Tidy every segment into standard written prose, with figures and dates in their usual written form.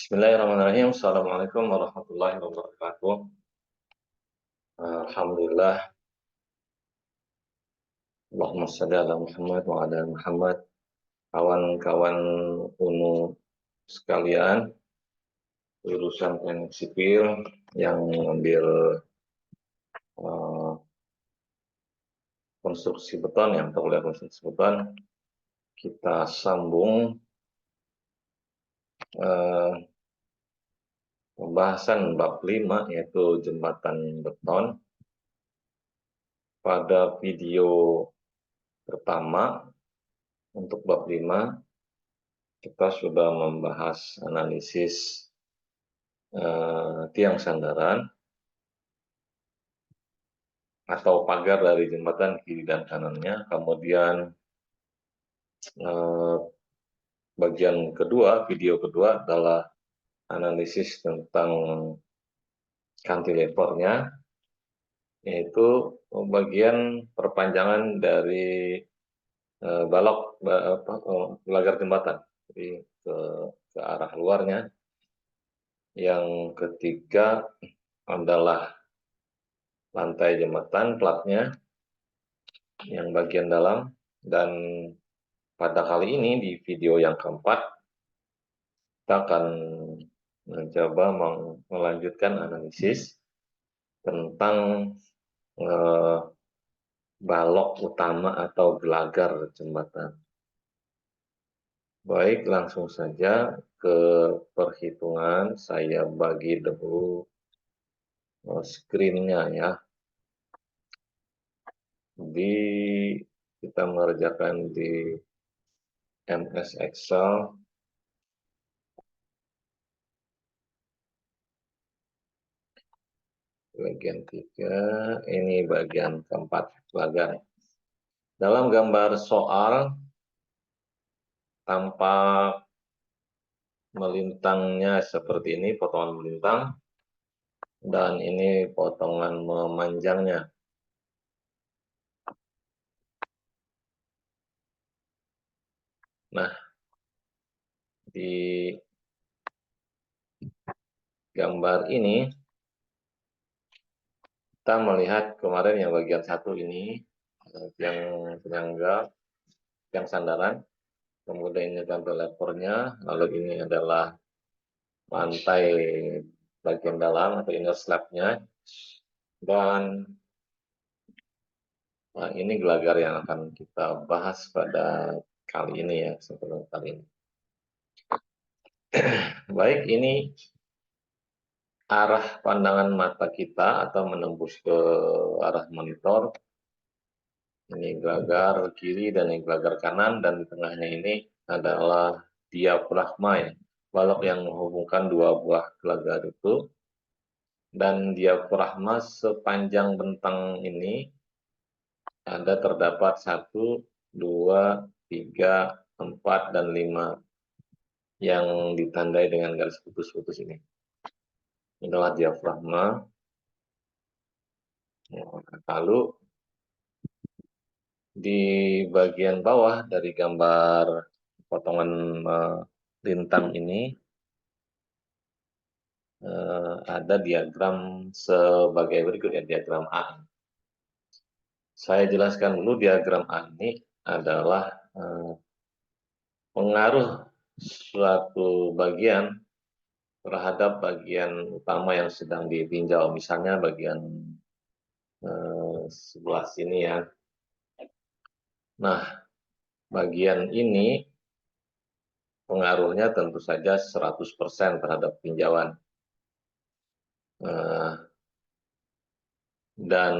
Bismillahirrahmanirrahim. Assalamualaikum warahmatullahi wabarakatuh. Alhamdulillah. Allahumma shalli ala Muhammad wa ala Muhammad. Kawan-kawan UNU sekalian, jurusan teknik sipil yang mengambil konstruksi beton, yang kuliah konstruksi beton, kita sambung pembahasan bab 5, yaitu jembatan beton. Pada video pertama untuk bab 5 kita sudah membahas analisis tiang sandaran atau pagar dari jembatan kiri dan kanannya. Kemudian bagian kedua, video kedua adalah analisis tentang kantilevernya, yaitu bagian perpanjangan dari balok pagar jembatan, jadi ke arah luarnya. Yang ketiga adalah lantai jembatan, platnya yang bagian dalam. Dan pada kali ini di video yang keempat kita akan mencoba melanjutkan analisis tentang balok utama atau gelagar jembatan. Baik, langsung saja ke perhitungan. Saya bagi dulu screen-nya ya. Kita mengerjakan di MS Excel. Bagian 3, ini bagian keempat, gelagar. Dalam gambar soal tampak melintangnya seperti ini, potongan melintang, dan ini potongan memanjangnya. Nah, di gambar ini kita melihat kemarin yang bagian satu ini yang penyangga, yang sandaran, kemudian ini cantilevernya, lalu ini adalah lantai bagian dalam atau inner slab-nya, dan ini gelagar yang akan kita bahas pada kali ini ya, sebelum kali ini. Baik, ini arah pandangan mata kita atau menembus ke arah monitor. Ini gelagar kiri dan ini gelagar kanan, dan di tengahnya ini adalah diafragma ya, balok yang menghubungkan dua buah gelagar itu. Dan diafragma sepanjang bentang ini terdapat 1, 2, 3, 4, dan 5 yang ditandai dengan garis putus-putus ini. Ini adalah diafragma. Lalu di bagian bawah dari gambar potongan lintang ini ada diagram sebagai berikut ya, diagram A. Saya jelaskan dulu, diagram A ini adalah pengaruh suatu bagian terhadap bagian utama yang sedang ditinjau. Misalnya bagian sebelah sini ya. Nah, bagian ini pengaruhnya tentu saja 100% terhadap tinjauan. Dan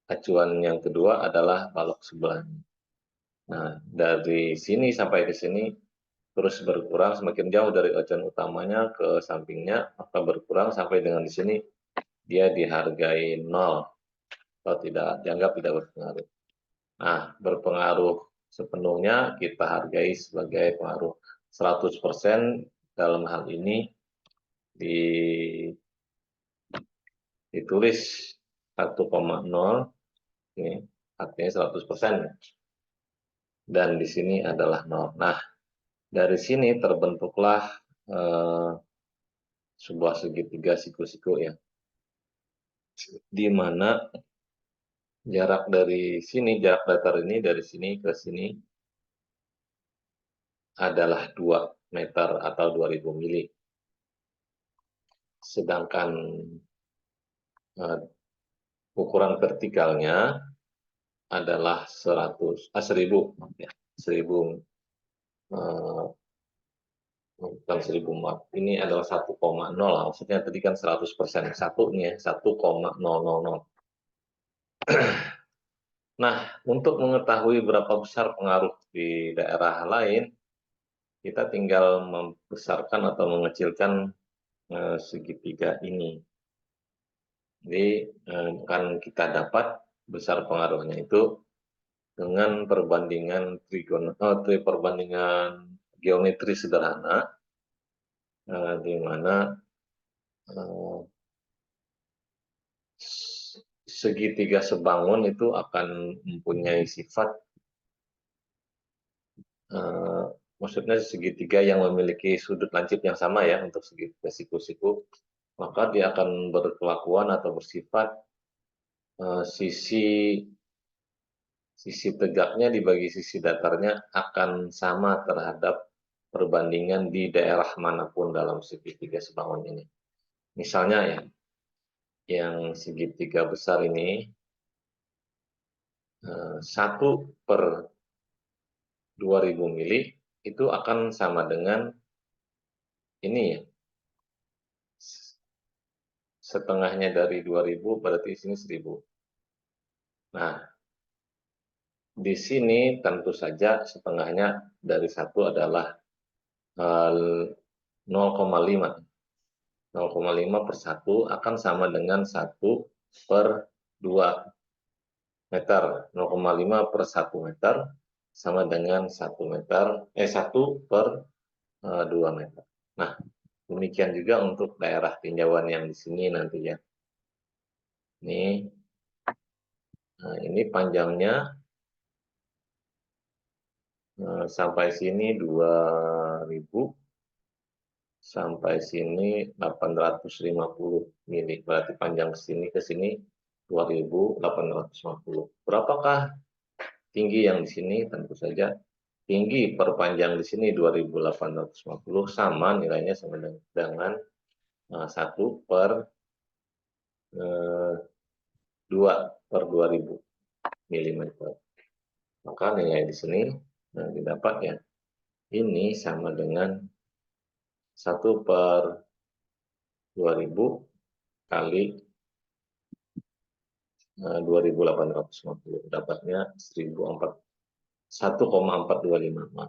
acuan yang kedua adalah balok sebelah. Nah, dari sini sampai ke sini terus berkurang, semakin jauh dari acuan utamanya ke sampingnya, maka berkurang sampai dengan di sini dia dihargai 0 atau tidak, dianggap tidak berpengaruh. Nah, berpengaruh sepenuhnya kita hargai sebagai pengaruh 100%. Dalam hal ini ditulis 1,0, ini artinya 100%, dan di sini adalah 0. Nah, dari sini terbentuklah eh, sebuah segitiga siku-siku ya, di mana jarak dari sini, jarak datar ini dari sini ke sini adalah 2 meter atau 2000 mili. Sedangkan eh, ukuran vertikalnya adalah 1000 ya, 1000 eh, bukan 1000 watt. Ini adalah 1,0, maksudnya tadi kan 100%, satu nih ya, 1,000. Nah, untuk mengetahui berapa besar pengaruh di daerah lain, kita tinggal membesarkan atau mengecilkan segitiga ini. Jadi kan kita dapat besar pengaruhnya itu dengan perbandingan geometri sederhana, di mana eh, segitiga sebangun itu akan mempunyai sifat, eh, maksudnya segitiga yang memiliki sudut lancip yang sama ya untuk segitiga siku-siku, maka dia akan berkelakuan atau bersifat sisi sisi tegaknya dibagi sisi datarnya akan sama terhadap perbandingan di daerah manapun dalam segitiga sebangun ini. Misalnya ya, yang segitiga besar ini 1/2000 mili itu akan sama dengan ini ya, setengahnya dari 2000 berarti sini 1000. Nah, di sini tentu saja setengahnya dari 1 adalah 0,5. 0,5 per 1 akan sama dengan 1/2 meter. 0,5 per 1 meter sama dengan 1 per 2 meter. Nah, demikian juga untuk daerah tinjauan yang di sini nanti ya. Ini panjangnya sampai sini 2000, sampai sini 850 mili. Berarti panjang ke sini 2850. Berapakah tinggi yang di sini? Tentu saja tinggi per panjang di sini 2850 sama nilainya sama dengan 1/2 per 2000 mm. Maka nilai di sini didapat ya, ini sama dengan 1/2000 kali 2850, dapatnya 1,425.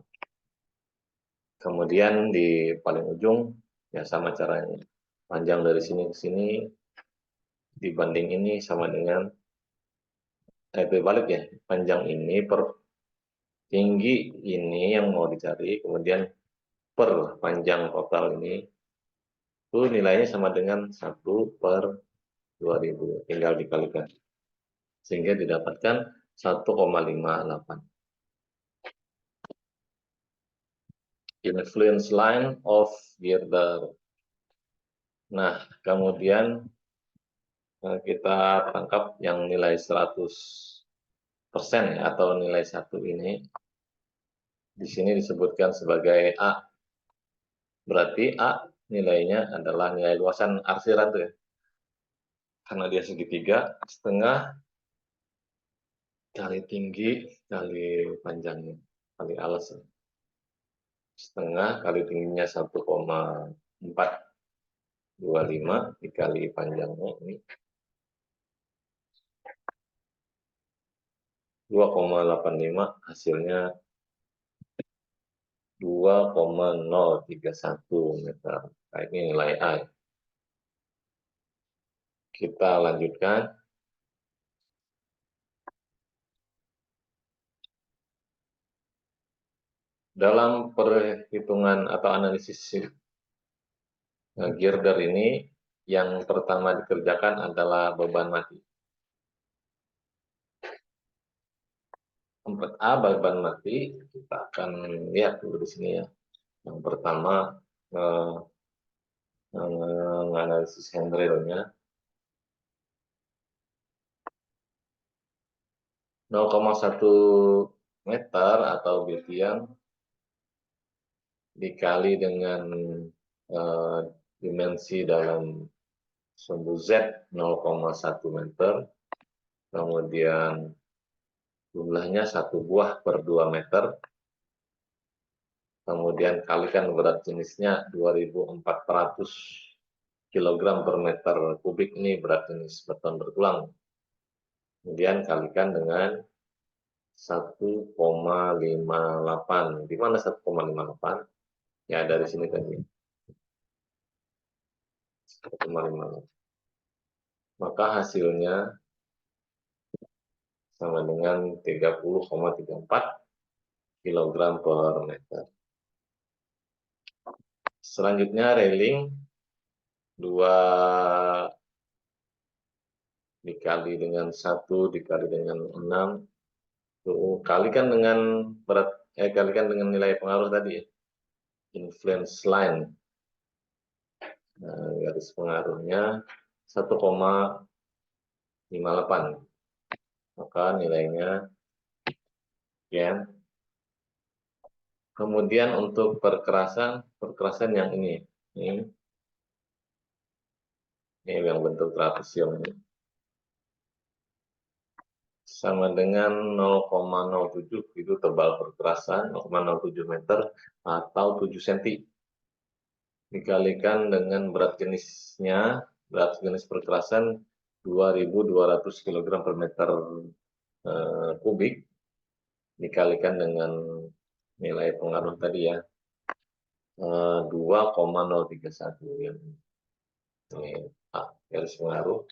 Kemudian di paling ujung ya sama caranya, panjang dari sini ke sini dibanding ini sama dengan berbalik ya, panjang ini per tinggi ini yang mau dicari, kemudian per panjang total ini itu nilainya sama dengan 1/2000, tinggal dikalikan sehingga didapatkan 1,58. Influence line of girder. Nah, kemudian kita tangkap yang nilai 100% ya, atau nilai 1 ini di sini disebutkan sebagai A. Berarti A nilainya adalah nilai luasan arsiran tuh ya. Karena dia segitiga, setengah kali tinggi kali panjangnya, kali alas. Setengah kali tingginya 1,425 dikali panjangnya ini 2,85, hasilnya 2,031 meter. Nah, ini nilai A. Kita lanjutkan. Dalam perhitungan atau analisis girder ini, yang pertama dikerjakan adalah beban mati. 4A beban mati, kita akan lihat dulu di sini ya. Yang pertama menganalisis handrailnya. 0,1 meter atau bitian dikali dengan dimensi dalam sumbu Z 0,1 meter, kemudian jumlahnya 1 buah per 2 meter, kemudian kalikan berat jenisnya 2.400 kg per meter kubik, ini berat jenis beton bertulang. Kemudian kalikan dengan 1,58. Di mana 1,58? Ya, dari sini tadi. 1,58. Maka hasilnya sama dengan 30,34 kg per meter. Selanjutnya railing 2 dikali dengan 1 dikali dengan 6, kalikan dengan berat, kalikan dengan nilai pengaruh tadi, influence line. Nah, garis pengaruhnya 1,58. Maka nilainya ya. Kemudian untuk perkerasan yang ini yang bentuk trapesium ini sama dengan 0,07, itu tebal perkerasan 0,07 meter atau 7 cm dikalikan dengan berat jenis perkerasan 2.200 kg per meter kubik dikalikan dengan nilai pengaruh tadi ya, 2,031. Ini garis pengaruh,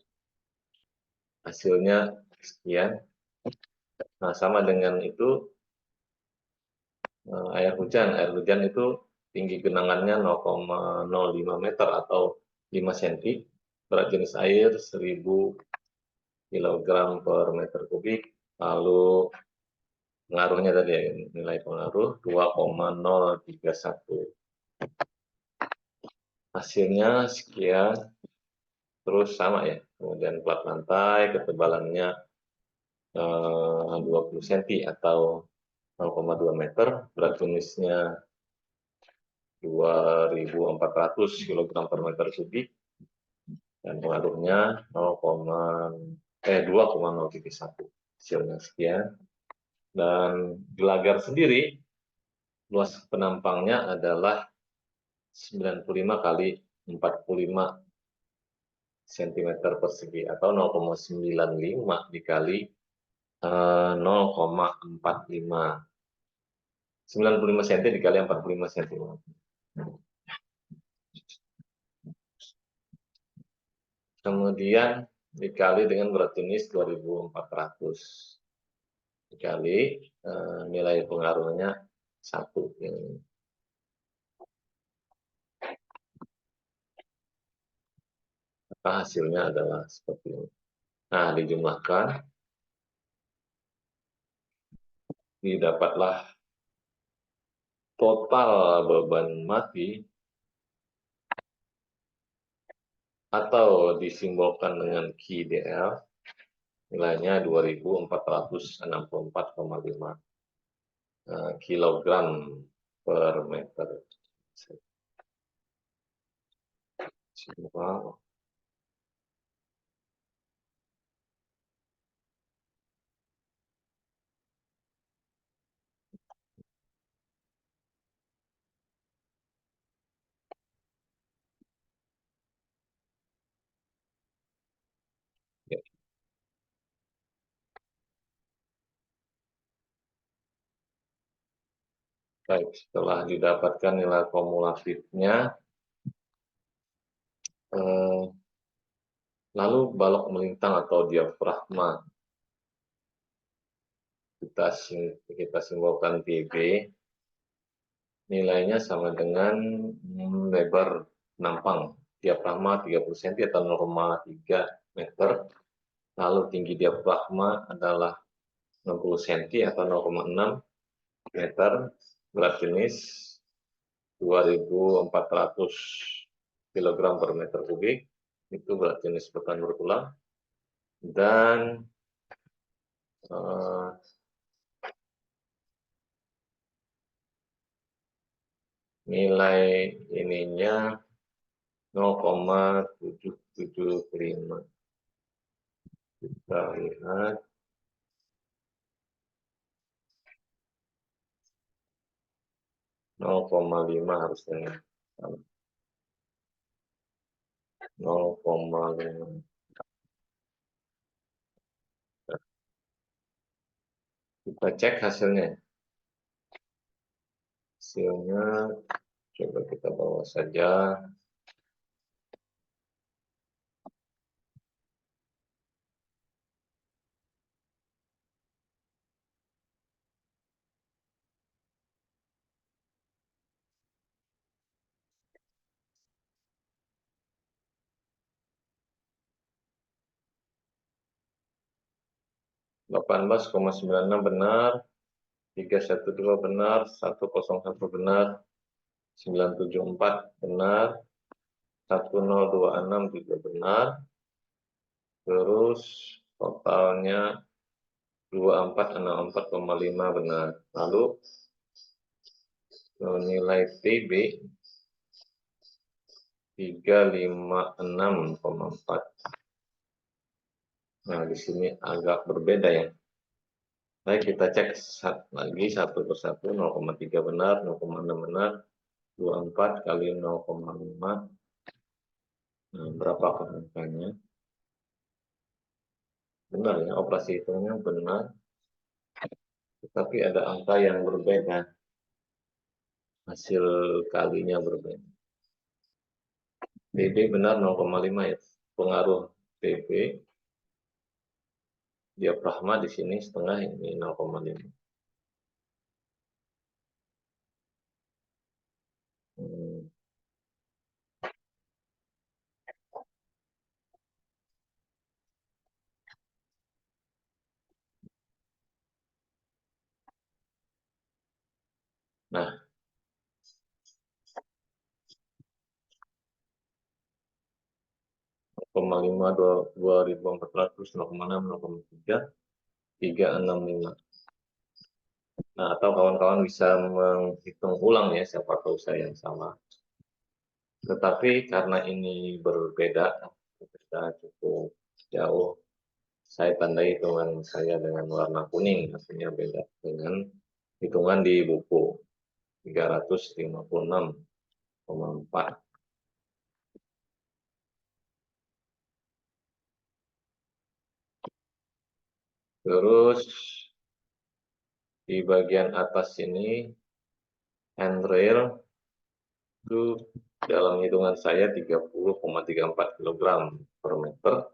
hasilnya sekian. Nah, sama dengan itu air hujan itu tinggi genangannya 0,05 meter atau 5 cm, berat jenis air 1.000 kg per meter kubik, lalu pengaruhnya tadi nilai pengaruh 2,031. Hasilnya sekian, terus sama ya. Kemudian plat lantai ketebalannya 20 cm atau 0,2 meter, berat jenisnya 2.400 kg per meter kubik, dan pengaruhnya 2,031. Hasilnya sekian. Dan gelagar sendiri luas penampangnya adalah 95 kali 45 cm persegi atau 0,95 dikali 0,45. 95 cm dikali 45 cm. Kemudian dikali dengan berat jenis 2.400. Dikali nilai pengaruhnya 1. Maka hasilnya adalah seperti ini. Nah, dijumlahkan, didapatlah total beban mati atau disimbolkan dengan QDL, nilainya 2.464,5 kg per meter. Ya. Baik, setelah didapatkan nilai kumulatifnya, lalu balok melintang atau diafragma kita simbolkan TB, nilainya sama dengan lebar penampang diafragma 30 cm atau 0,3 meter, lalu tinggi diafragma adalah 60 cm atau 0,6 meter, berat jenis 2.400 kilogram per meter kubik, itu berarti nisbatan berulang. Dan nilai ininya 0,775. Kita lihat 0,5 harusnya. 0,5. Kita cek hasilnya. Hasilnya coba kita bawa saja. Delapan belas koma 96 benar, 312 benar, 101 benar, 974 benar, 1026 juga benar. Terus totalnya 2464,5 benar. Lalu nilai TB 356,4. Nah, di sini agak berbeda ya. Baik, kita cek lagi satu persatu. 0,3 benar, 0,6 benar, 24 kali 0,5. Nah, berapa angkanya? Benar ya, operasi hitungnya benar. Tetapi ada angka yang berbeda. Hasil kalinya berbeda. DB benar 0,5 ya. Pengaruh DB diafragma di sini setengah, ini 0,5. Nah, 0,5, 2.400, 0,6, 0,3, 365. Nah, atau kawan-kawan bisa menghitung ulang ya, siapa tahu saya yang sama. Tetapi karena ini berbeda cukup jauh, saya tandai hitungan saya dengan warna kuning, artinya beda dengan hitungan di buku 356,4. Terus di bagian atas ini handrail itu dalam hitungan saya 30,34 kg per meter.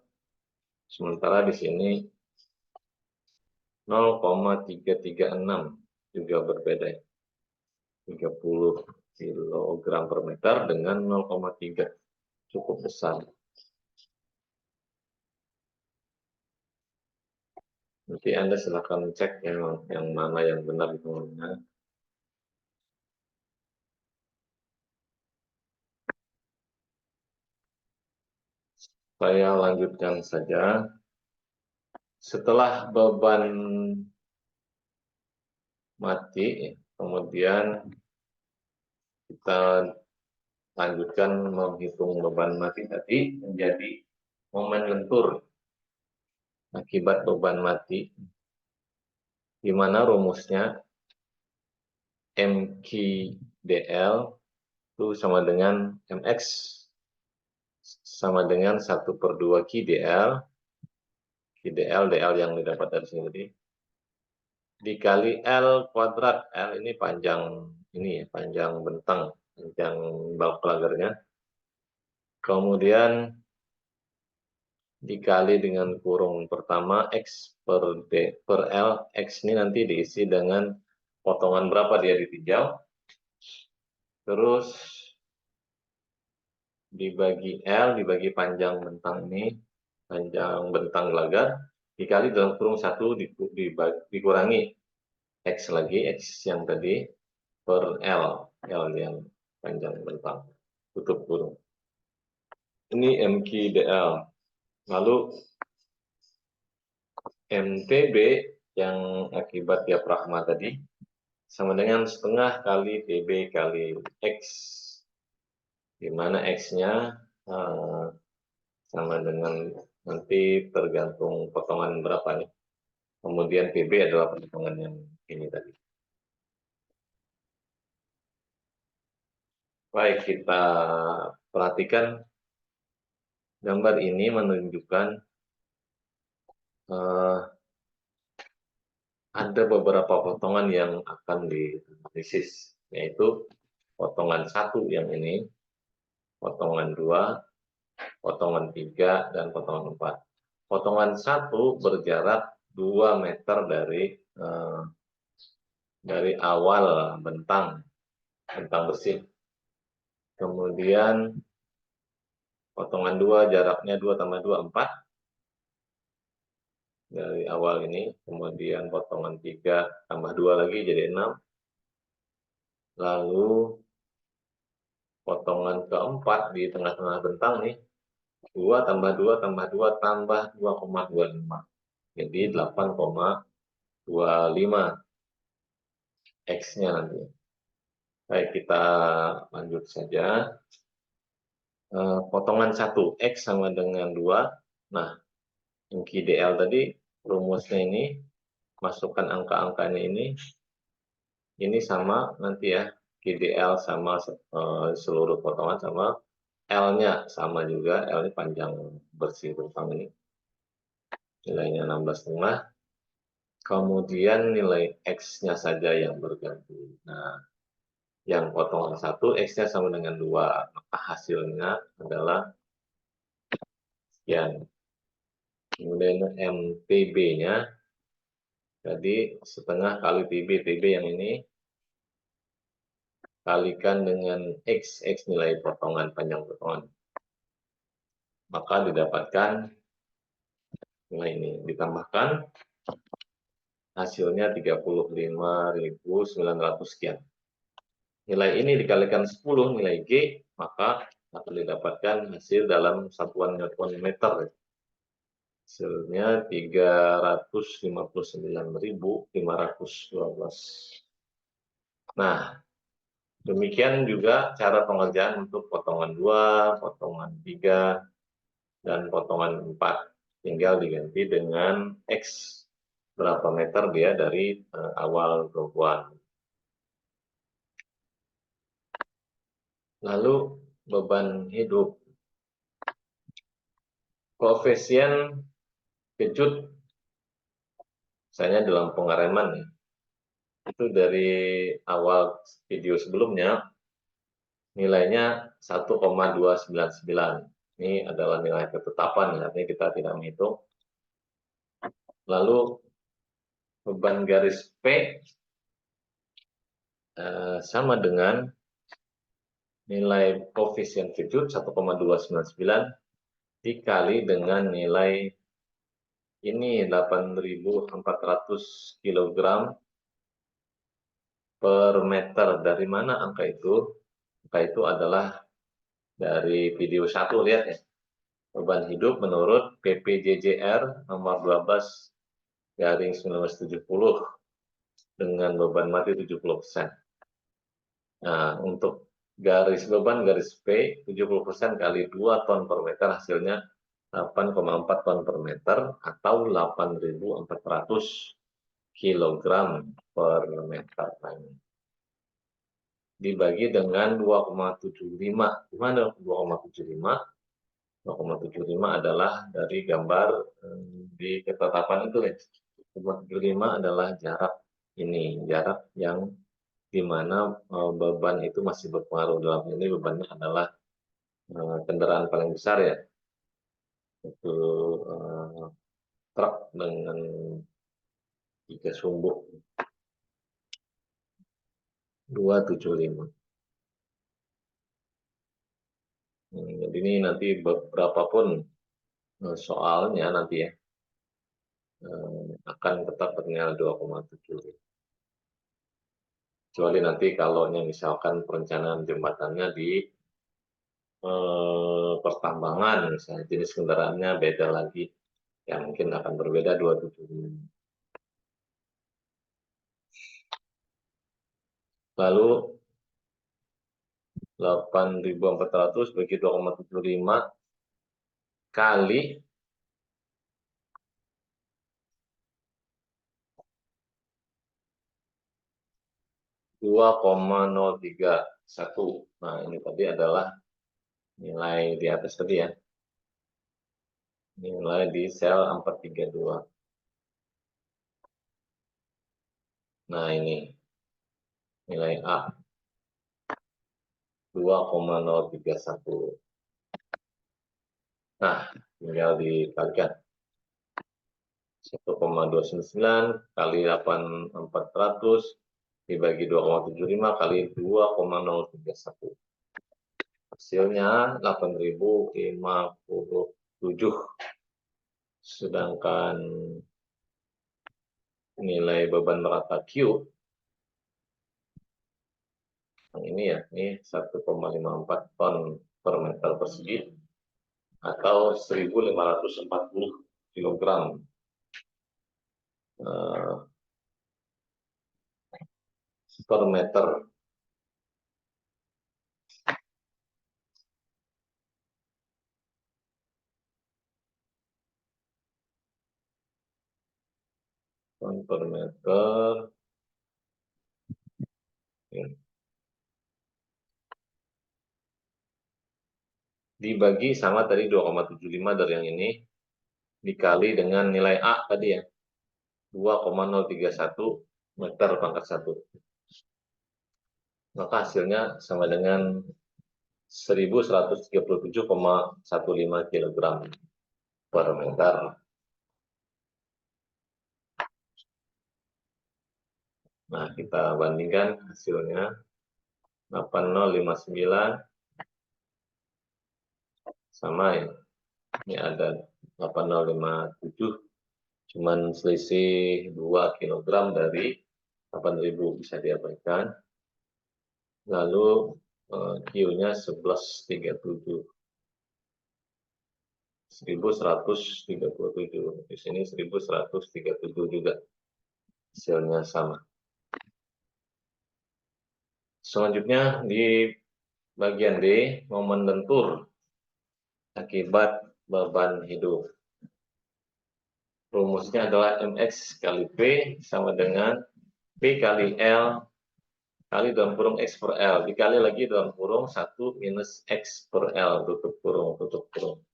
Sementara di sini 0,336 juga berbeda. 30 kg per meter dengan 0,3, cukup besar. Nanti Anda silakan cek yang mana yang benar hitungannya. Saya lanjutkan saja. Setelah beban mati, kemudian kita lanjutkan menghitung beban mati tadi menjadi momen lentur akibat beban mati, di mana rumusnya MQdL itu sama dengan MX sama dengan 1/2 QdL, DL yang didapat dari sini, dikali L kuadrat. L ini panjang ini ya, panjang bentang, panjang balok lagarnya. Kemudian dikali dengan kurung pertama X per L. X ini nanti diisi dengan potongan berapa dia ditinjau. Terus dibagi L, dibagi panjang bentang ini, panjang bentang gelagar, dikali dalam kurung 1 dikurangi X lagi, X yang tadi, per L yang panjang bentang, tutup kurung. Ini MQDL. Lalu MTB yang akibat diafragma tadi sama dengan setengah kali TB kali X, di mana X-nya sama dengan nanti tergantung potongan berapa nih. Kemudian PB adalah potongan yang ini tadi. Baik, kita perhatikan gambar ini menunjukkan ada beberapa potongan yang akan dianalisis, yaitu potongan 1 yang ini, potongan 2, potongan 3, dan potongan 4. Potongan 1 berjarak 2 meter dari awal bentang bersih. Kemudian potongan 2 jaraknya 2 tambah 2, 4 dari awal ini. Kemudian potongan 3 tambah 2 lagi jadi 6. Lalu potongan keempat di tengah-tengah bentang nih, 2 tambah 2 tambah 2 tambah 2,25. Jadi 8,25 X-nya nanti. Baik, kita lanjut saja. Potongan 1 X sama dengan 2. Nah, QDL tadi rumusnya ini, masukkan angka-angkanya ini sama nanti ya. QDL sama seluruh potongan sama L-nya sama juga, L-nya panjang bersih bentang ini. Nilainya 16,5. Kemudian nilai X-nya saja yang berganti. Nah, yang potongan 1 X-nya sama dengan 2, maka hasilnya adalah sekian. Kemudian MTB-nya jadi setengah kali TB yang ini kalikan dengan X nilai potongan, panjang potongan. Maka didapatkan nilai ini. Ditambahkan hasilnya 35.900 sekian. Nilai ini dikalikan 10, nilai G, maka akan didapatkan hasil dalam satuan Newton meter. Hasilnya 359.512. Nah, demikian juga cara pengerjaan untuk potongan 2, potongan 3, dan potongan 4. Tinggal diganti dengan X berapa meter dia dari awal tumpuan. Lalu beban hidup. Koefisien kejut, misalnya dalam pengereman ya, itu dari awal video sebelumnya nilainya 1,299. Ini adalah nilai ketetapan, artinya kita tidak menghitung. Lalu beban garis P sama dengan nilai koefisien kejut 1,299 dikali dengan nilai ini 8.400 kg per meter. Dari mana angka itu? Angka itu adalah dari video 1, lihat ya. Beban hidup menurut PPJJR nomor 12/1970 dengan beban mati 70%. Nah, untuk garis beban garis P 70% kali 2 ton per meter hasilnya 8,4 ton per meter atau 8.400 kg per meter. Dibagi dengan 2,75. Gimana 2,75? 2,75 adalah dari gambar di ketetapan itu ya. 2,75 adalah jarak ini, jarak yang dimana beban itu masih berpengaruh. Dalam ini bebannya adalah kendaraan paling besar ya, itu truk dengan 3 sumbu 275. Jadi ini nanti berapapun soalnya nanti ya akan tetap bernilai 2,75. Kecuali nanti kalau misalkan perencanaan jembatannya di pertambangan, misalnya jenis kendaraannya beda lagi, yang mungkin akan berbeda 275. Lalu 8.400 bagi 2,75 kali 2,031. Nah, ini tadi adalah nilai di atas tadi ya. Nilai di sel 432. Nah, ini nilai A 2,031. Nah, tinggal dikalikan. 1,299 kali 8.400 dibagi 2,75 kali 2,031. Hasilnya 8.057. Sedangkan nilai beban merata Q yang ini ya, ini 1,54 ton per meter persegi atau 1.540 kilogram per meter. Ton per meter. Dibagi sama tadi 2,75 dari yang ini, dikali dengan nilai A tadi ya, 2,031 meter pangkat 1. Maka hasilnya sama dengan 1.137,15 kg per meter. Nah, kita bandingkan hasilnya 8.059 sama ya. Ini ada 8.057, cuman selisih 2 kg dari 8.000 bisa diabaikan. Lalu Q-nya 1137. 1.137. Di sini 1.137 juga. Hasilnya sama. Selanjutnya di bagian D, momen lentur akibat beban hidup. Rumusnya adalah MX kali P sama dengan P kali L kali dalam kurung X per L. Dikali lagi dalam kurung 1 minus X per L, tutup kurung, tutup kurung.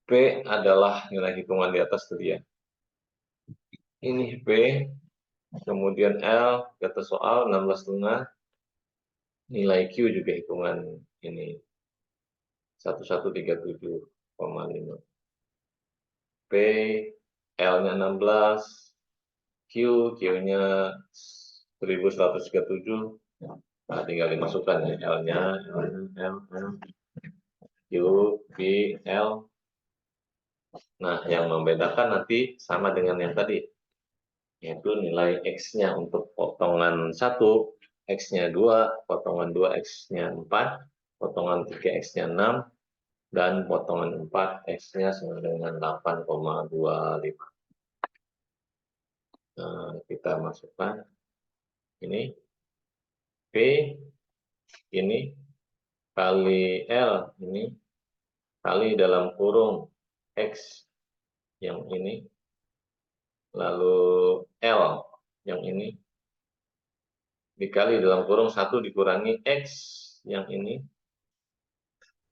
P adalah nilai hitungan di atas tadi ya. Ini P, kemudian L, kata soal 16,5. Nilai Q juga hitungan ini 1137,5. P, L-nya 16, Q-nya 1137. Nah, tinggal dimasukkan ya, L-nya, Q, P, L. Nah, yang membedakan nanti sama dengan yang tadi, yaitu nilai X-nya untuk potongan 1, X-nya 2, potongan 2, X-nya 4, potongan 3, X-nya 6, dan potongan 4, X-nya sama dengan 8,25. Nah, kita masukkan ini, P, ini, kali L, ini, kali dalam kurung X yang ini, lalu L yang ini, dikali dalam kurung 1 dikurangi X yang ini,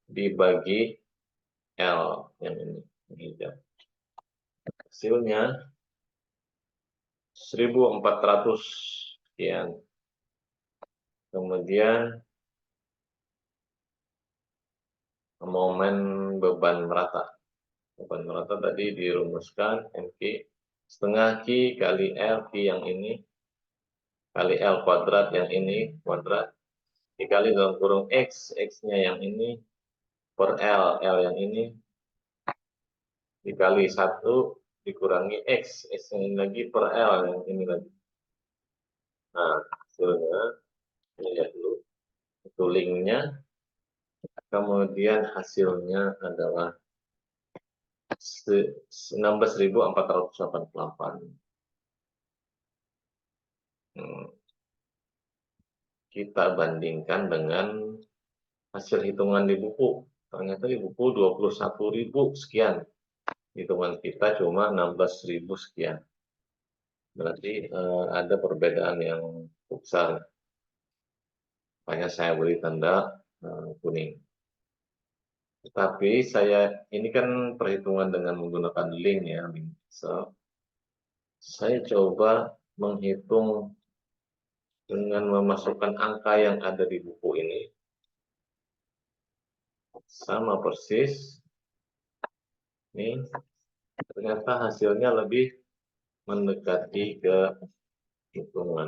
dibagi L yang ini. Hasilnya 1.400 sekian. Kemudian momen beban merata. Beban merata tadi dirumuskan MQ setengah Q kali L, Q yang ini, kali L kuadrat yang ini, kuadrat, dikali dalam kurung X, X-nya yang ini, per L, L yang ini, dikali 1, dikurangi X, X yang ini lagi, per L yang ini lagi. Nah, hasilnya, lihat dulu, itu linknya, kemudian hasilnya adalah 16.488. Kita bandingkan dengan hasil hitungan di buku. Ternyata di buku 21.000 sekian. Hitungan kita cuma 16.000 sekian. Berarti ada perbedaan yang besar. Makanya saya beri tanda kuning. Tetapi ini kan perhitungan dengan menggunakan link ya, link. Saya coba menghitung dengan memasukkan angka yang ada di buku ini. Sama persis. Ini ternyata hasilnya lebih mendekati ke hitungan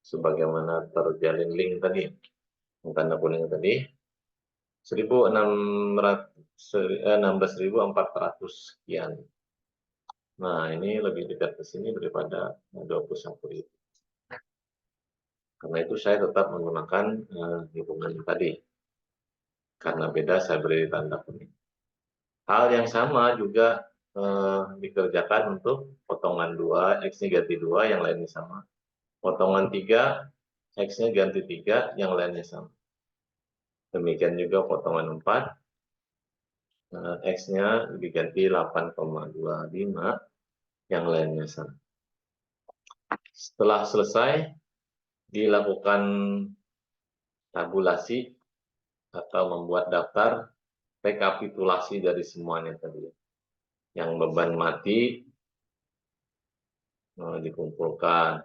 sebagaimana terjalin link tadi, tanda kuning tadi, 16.400 sekian. Nah, ini lebih dekat ke sini daripada 21.000. Karena itu saya tetap menggunakan hitungan tadi. Karena beda, saya beri tanda kuning. Hal yang sama juga dikerjakan untuk potongan 2, X-nya ganti 2, yang lainnya sama. Potongan 3, X-nya ganti 3, yang lainnya sama. Demikian juga potongan 4, X-nya diganti 8,25, yang lainnya sama. Setelah selesai, dilakukan tabulasi atau membuat daftar rekapitulasi dari semuanya tadi. Yang beban mati dikumpulkan.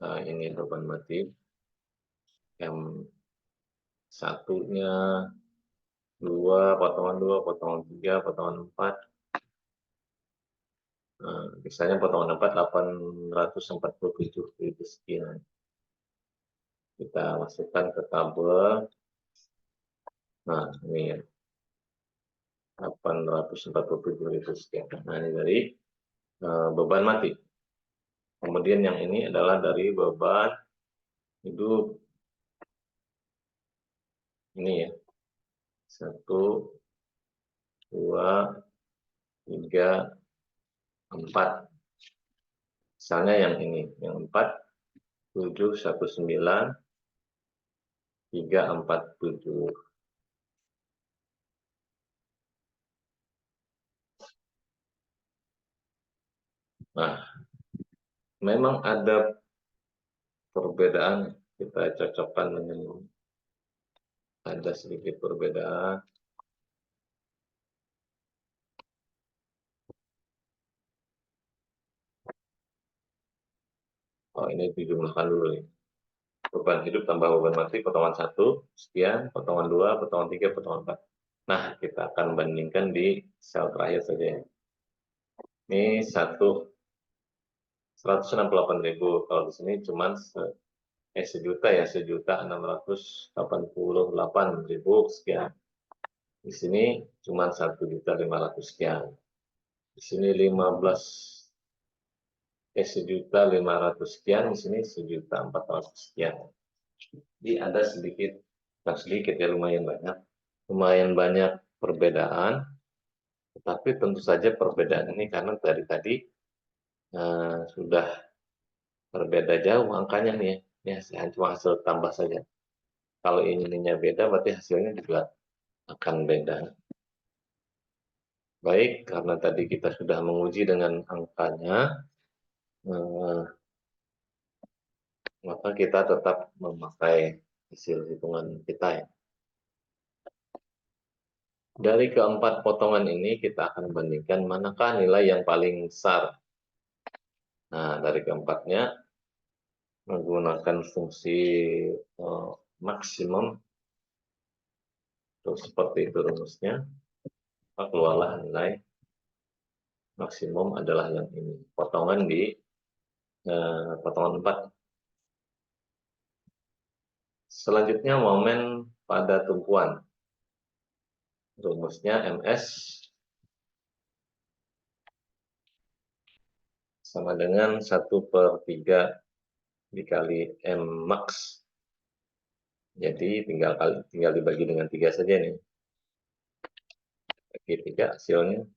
Nah, ini beban mati. Yang satunya 2, potongan 2, potongan 3, potongan 4. Misalnya potongan 4, 847.000 sekian. Kita masukkan ke tabel. Nah, ini ya. 847.000 sekian. Nah, ini dari beban mati. Kemudian yang ini adalah dari beban hidup. Ini ya. 1, 2, 3, 4. Misalnya yang ini, yang 4, 7, 1, 9, 3, 4, 7. Nah, memang ada perbedaan, kita cocokkan dengan ada sedikit perbedaan. Oh, ini dijumlahkan dulu nih. Beban hidup tambah beban mati, potongan 1, sekian, potongan 2, potongan 3, potongan 4. Nah, kita akan bandingkan di sel terakhir saja. Ini 168.000. Kalau di sini cuma sejuta ya, 1.688.000 sekian. Di sini cuma 1.500.000 sekian. Di sini 1.500.000 sekian, di sini 1.400.000 sekian. Jadi ada sedikit, tak sedikit ya, lumayan banyak perbedaan. Tetapi tentu saja perbedaan ini karena dari tadi sudah berbeda jauh angkanya nih ya. Ini cuma hasil tambah saja. Kalau ininya beda, berarti hasilnya juga akan beda. Baik, karena tadi kita sudah menguji dengan angkanya, maka kita tetap memakai hasil hitungan kita ya. Dari keempat potongan ini kita akan bandingkan manakah nilai yang paling besar. Nah, dari keempatnya menggunakan fungsi maksimum, terus seperti itu rumusnya, keluarlah nilai maksimum adalah yang ini, potongan di potongan 4. Selanjutnya momen pada tumpuan. Rumusnya MS sama dengan 1/3 dikali M max. Jadi tinggal dibagi dengan 3 saja nih. Bagi 3 hasilnya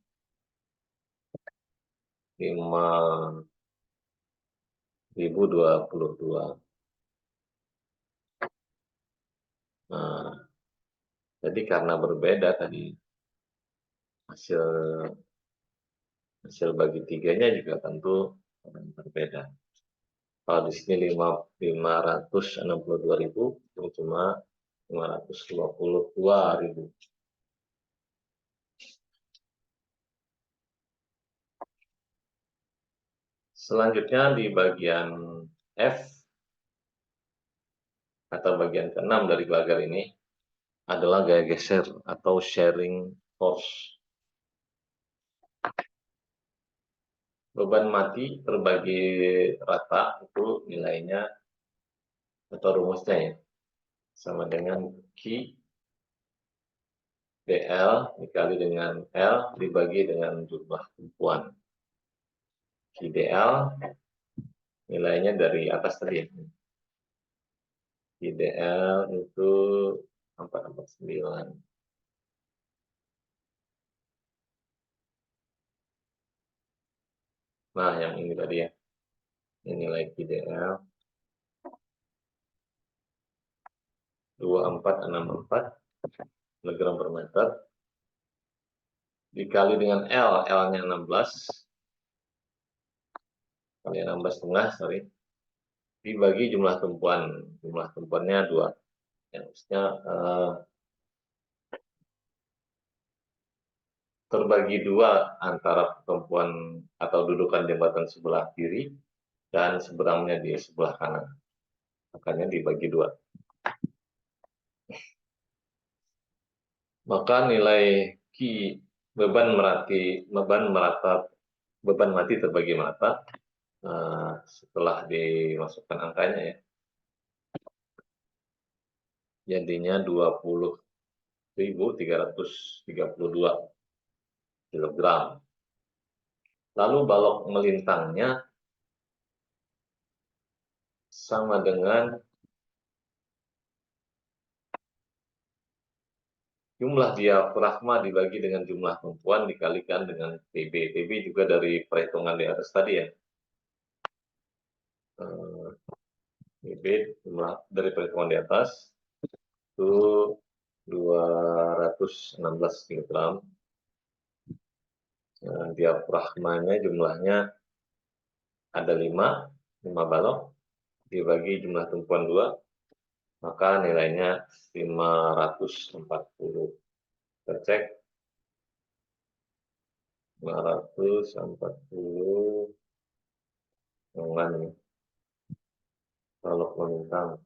5.022. Nah, jadi karena berbeda tadi hasil bagi tiganya juga tentu berbeda. Kalau di sini 562.000, ini cuma 522.000. Selanjutnya di bagian F atau bagian ke-6 dari pagar ini adalah gaya geser atau sharing force. Beban mati terbagi rata itu nilainya atau rumusnya ya sama dengan Q dl dikali dengan L dibagi dengan jumlah tumpuan. Q dl nilainya dari atas tadi ya. Q dl itu 449. Nah, yang ini tadi ya. Ini nilai Q dl 2464 kilogram per meter dikali dengan L, L-nya 16 kali 16,5, sorry, dibagi jumlah tumpuannya 2. Yang maksudnya terbagi 2 antara tumpuan atau dudukan jembatan sebelah kiri dan seberangnya di sebelah kanan. Makanya dibagi 2. Maka nilai Q beban mati terbagi merata setelah dimasukkan angkanya ya. Jadinya 20.332 kilogram. Lalu balok melintangnya sama dengan jumlah diafragma dibagi dengan jumlah tumpuan dikalikan dengan TB. TB juga dari perhitungan di atas tadi ya. TB jumlah dari perhitungan di atas itu 216 kg. Diafragmanya jumlahnya ada 5 balok dibagi jumlah tumpuan 2, maka nilainya 540. Kita cek 540 balok melintang.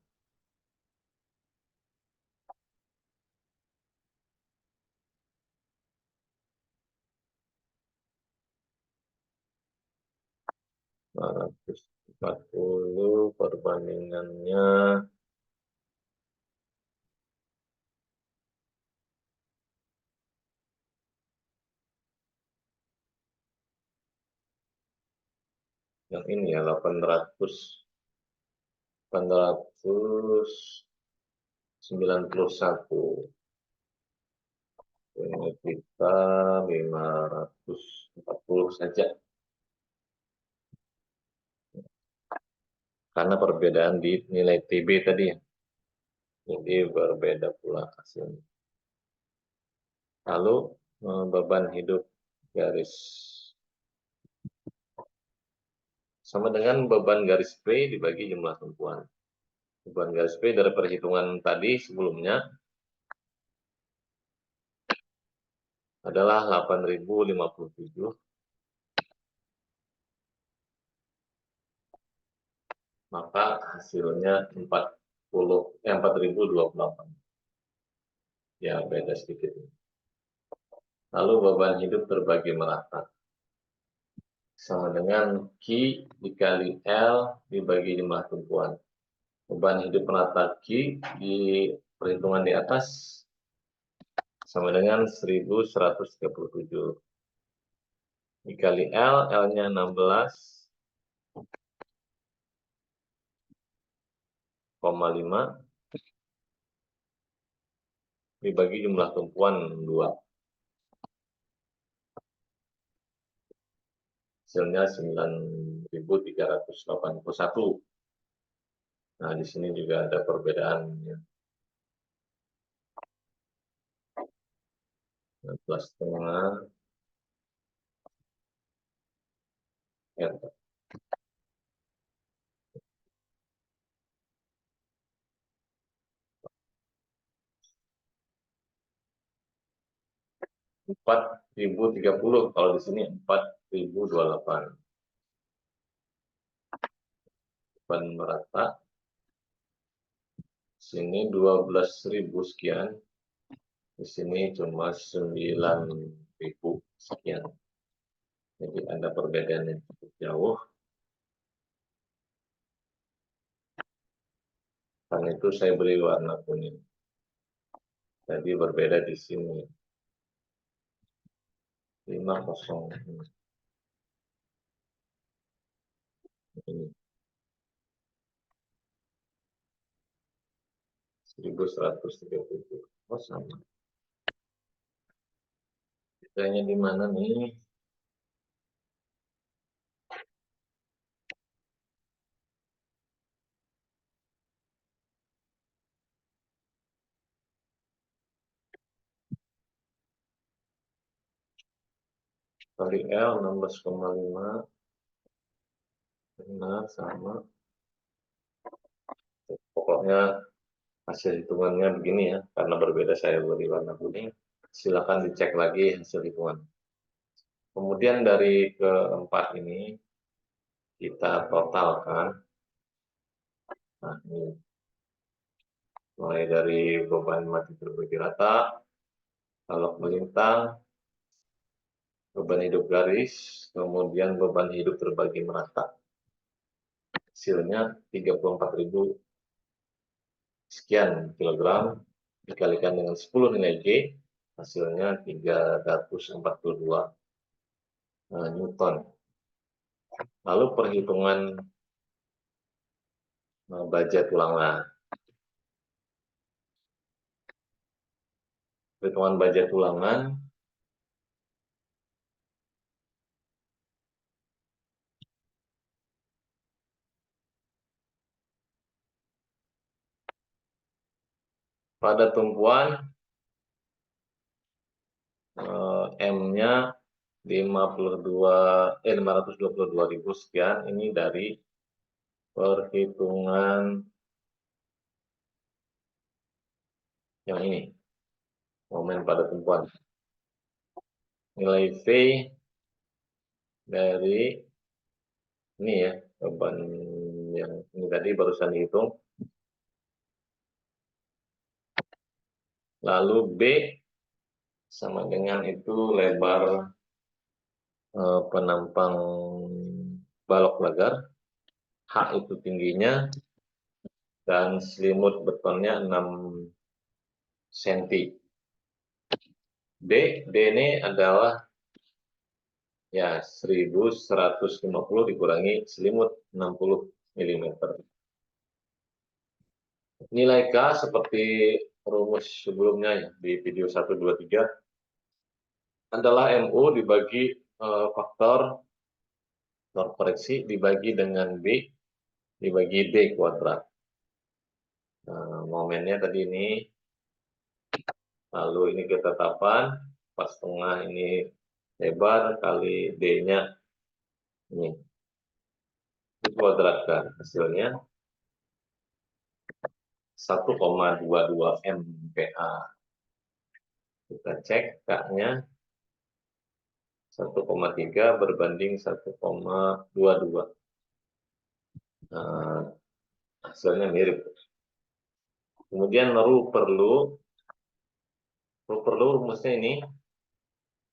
Perbandingannya yang ini ya 891. Ini kita 540 saja. Karena perbedaan di nilai TB tadi ya. Jadi berbeda pula hasilnya. Lalu beban hidup garis sama dengan beban garis P dibagi jumlah tumpuan. Beban garis P dari perhitungan tadi sebelumnya adalah 8.057. Maka hasilnya 4.028. Ya, beda sedikit. Lalu beban hidup terbagi merata. Sama dengan Q dikali L dibagi jumlah tumpuan. Beban hidup merata Q di perhitungan di atas sama dengan 1.137. Dikali L, L-nya 16, dibagi jumlah tumpuan 2. Hasilnya 9.381. Nah, di sini juga ada perbedaan. 16,5. Ya, 4.030, kalau di sini 4.028. Ban merata. Sini 12.000 sekian. Di sini cuma 9.000 sekian. Jadi ada perbedaan yang cukup jauh. Karena itu saya beri warna kuning. Jadi berbeda di sini. 50. Ini 1137. Oh, sama. Bedanya di mana nih? Kali L 16,5. Benar, sama. Pokoknya hasil hitungannya begini ya. Karena berbeda saya beri warna kuning. Silakan dicek lagi hasil hitungan. Kemudian dari keempat ini kita totalkan. Nah, ini mulai dari beban mati terbagi rata, balok melintang, beban hidup garis, kemudian beban hidup terbagi merata. Hasilnya 34.000 sekian kilogram dikalikan dengan 10 nilai G, hasilnya 342 Newton. Lalu perhitungan baja tulangan. Perhitungan baja tulangan pada tumpuan M-nya 522.000 sekian. Ini dari perhitungan yang ini, momen pada tumpuan. Nilai V dari ini ya, beban yang ini tadi barusan dihitung. Lalu B sama dengan itu lebar penampang balok lagar, H itu tingginya, dan selimut betonnya 6 cm. D ini adalah ya 1150 dikurangi selimut 60 mm. Nilai K seperti rumus sebelumnya ya, di video 1, 2, 3 adalah MU dibagi faktor koreksi dibagi dengan B dibagi D kuadrat. Nah, momennya tadi ini, lalu ini ketetapan, pas tengah ini lebar kali D-nya ini. Dikuadratkan, hasilnya 1,22 MPa. Kita cek K-nya 1,3 berbanding 1,22. Nah, hasilnya mirip. Kemudian perlu rumusnya ini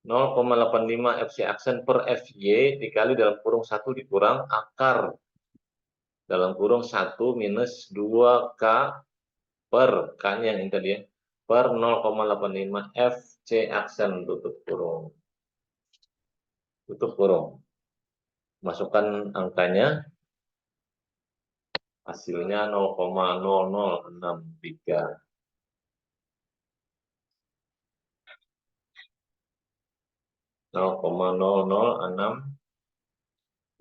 0,85 FC aksen per FY dikali dalam kurung 1 dikurang akar dalam kurung 1 minus 2K per K-nya yang ini tadi ya, per 0,85 FC aksen tutup kurung. Tutup kurung. Masukkan angkanya. Hasilnya 0,0063. 0,0006,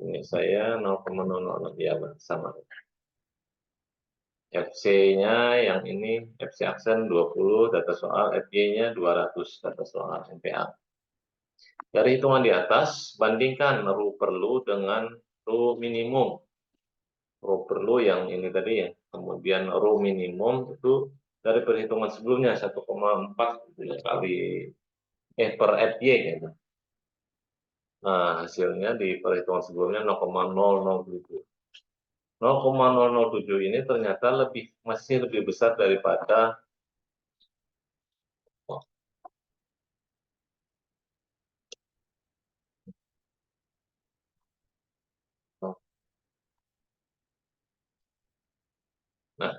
ini saya 0,006, ya sama. FC-nya yang ini, FC aksen 20 data soal, FY-nya 200 data soal MPA. Dari hitungan di atas, bandingkan ru perlu dengan ru minimum. Ru perlu yang ini tadi ya, kemudian ru minimum itu dari perhitungan sebelumnya 1,4 kali per FY gitu. Nah, hasilnya di perhitungan sebelumnya 0,007. 0,007 ini ternyata masih lebih besar daripada nah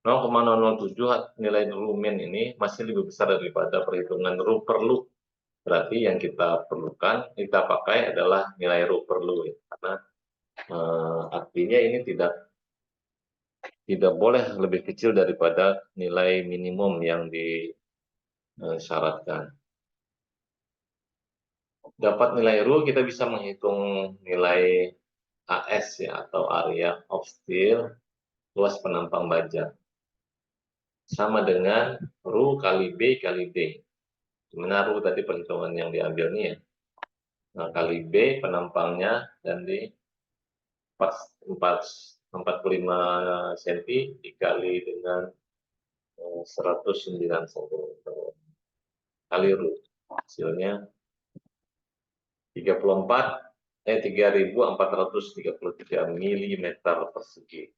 0,007 nilai rumen ini masih lebih besar daripada perhitungan ru perlu. Berarti yang kita perlukan, kita pakai adalah nilai ru perlu ya. Karena artinya ini tidak boleh lebih kecil daripada nilai minimum yang disyaratkan. Dapat nilai ru, kita bisa menghitung nilai AS ya, atau area of steel, luas penampang baja. Sama dengan ru kali B kali D. Dimana ru tadi perhitungan yang diambil nih ya. Nah, kali B penampangnya dan di 45 cm dikali dengan 109 cm kali ru. Hasilnya 3.433 mm persegi.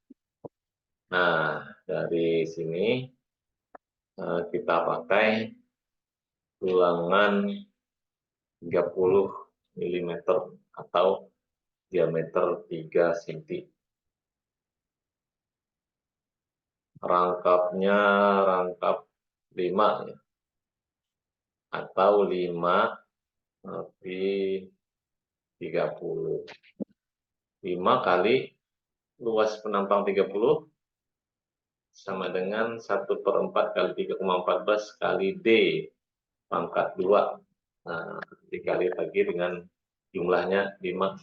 Nah, dari sini kita pakai tulangan 30 mm atau diameter 3 cm. Rangkapnya rangkap 5 ya. Atau 5 lebih 30. 5 kali luas penampang 30 sama dengan 1/4 kali 3,14 kali D pangkat 2. Nah, dikali lagi dengan jumlahnya 5.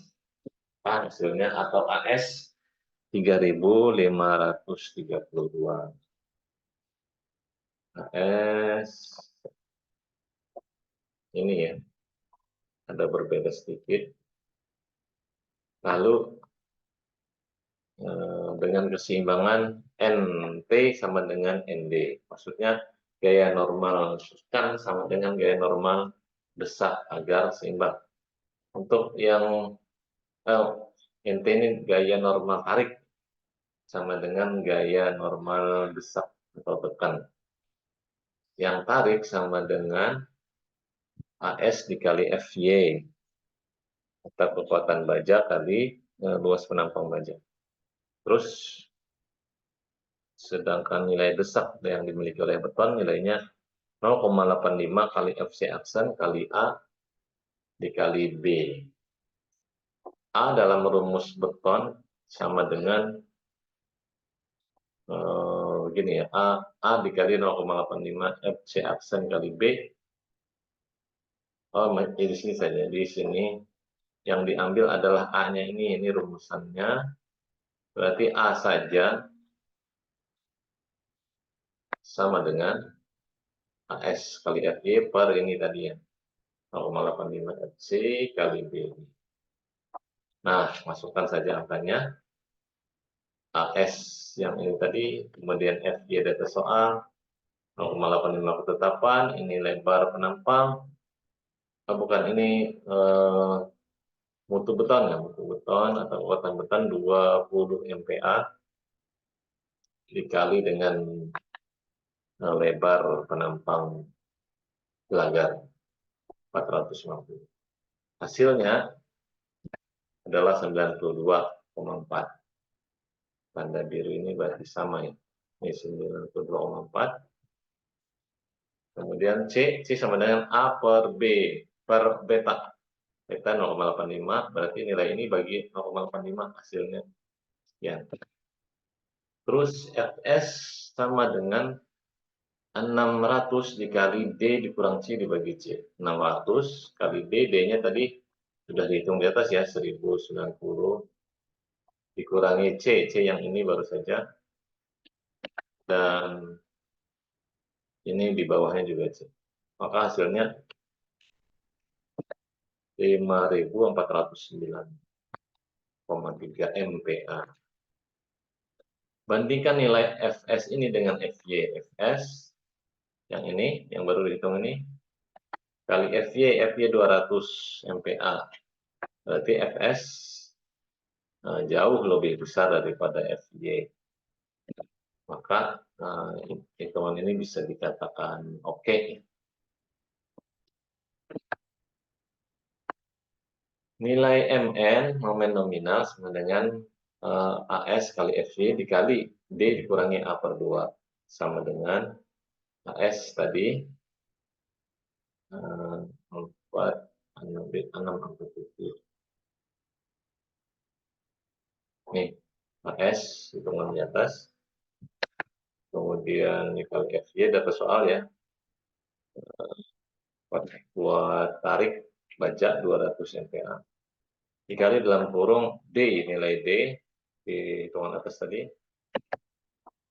Hasilnya atau AS 3.532. AS ini ya, ada berbeda sedikit. Lalu dengan keseimbangan NT sama dengan ND. Maksudnya gaya normal sukan sama dengan gaya normal desak agar seimbang. Untuk yang NT ini gaya normal tarik sama dengan gaya normal desak atau tekan. Yang tarik sama dengan AS dikali FY, atau kekuatan baja kali luas penampang baja. Terus sedangkan nilai desak yang dimiliki oleh beton nilainya 0,85 kali FC aksen kali A dikali B. A dalam rumus beton sama dengan begini ya, A dikali 0,85 FC aksen kali B. Di sini saja, di sini yang diambil adalah A-nya ini rumusannya. Berarti A saja sama dengan AS kali FY per ini tadi ya, 0,85 FC kali B. Nah, masukkan saja angkanya. AS yang ini tadi, kemudian FY data soal, 0,85 ketetapan, ini lebar penampang, bukan ini mutu beton ya, mutu beton atau kekuatan beton 20 MPa dikali dengan lebar penampang gelagar 450. Hasilnya adalah 92,4. Tanda biru ini berarti sama ya. Ini 92,4. Kemudian C sama dengan A per B per beta. Beta 0,85, berarti nilai ini bagi 0,85 hasilnya sekian. Terus Fs sama dengan 600 dikali D dikurang C dibagi C. 600 kali D, D-nya tadi sudah dihitung di atas ya, 1090 dikurangi C, C yang ini baru saja, dan ini di bawahnya juga C. Maka hasilnya 5.409,3 MPa. Bandingkan nilai Fs ini dengan Fy. Fs yang ini, yang baru dihitung ini, kali Fy, Fy 200 MPa. Berarti Fs jauh lebih besar daripada Fy. Maka hitungan ini bisa dikatakan oke. Nilai Mn, momen nominal, sama dengan As kali Fy dikali D dikurangi A per 2. Sama dengan As tadi, 4, 6 amplitude. Nih, As, hitungan di atas. Kemudian kali Fy, data soal ya. Buat tarik baja 200 MPa. Dikali dalam kurung D, nilai D di hitungan atas tadi,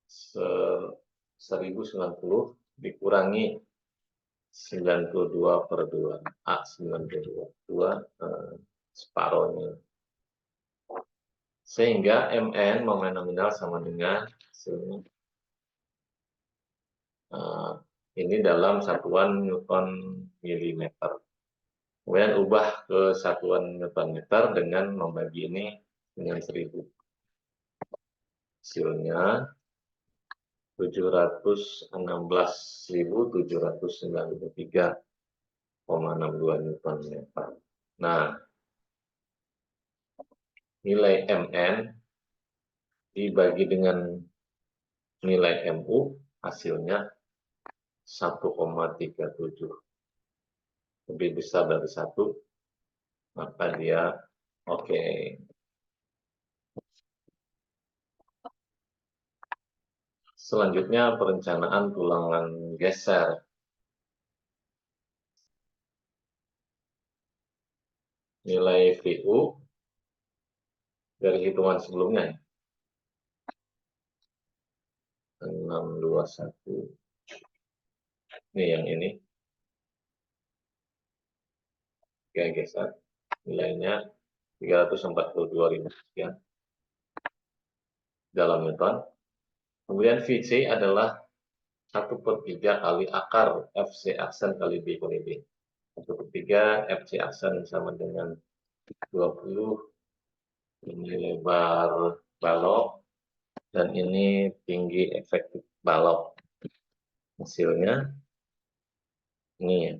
1090 dikurangi 92 per 2. A 92. 2 separohnya. Sehingga Mn, momen nominal, sama dengan ini dalam satuan Newton milimeter. Kemudian ubah ke satuan Newton meter dengan membagi ini dengan 1000. Hasilnya 716.793,62 Newton meter. Nah, nilai Mn dibagi dengan nilai Mu, hasilnya 1,37. Lebih besar dari 1, maka dia oke. Selanjutnya perencanaan tulangan geser. Nilai Vu dari hitungan sebelumnya 621. Ini yang ini. Geser. Nilainya 342.000 sekian dalam Newton. Kemudian Vc adalah 1/3 kali akar Fc aksen kali B kali B. 1/3 Fc aksen sama dengan 20. Ini lebar balok dan ini tinggi efektif balok. Hasilnya ini ya,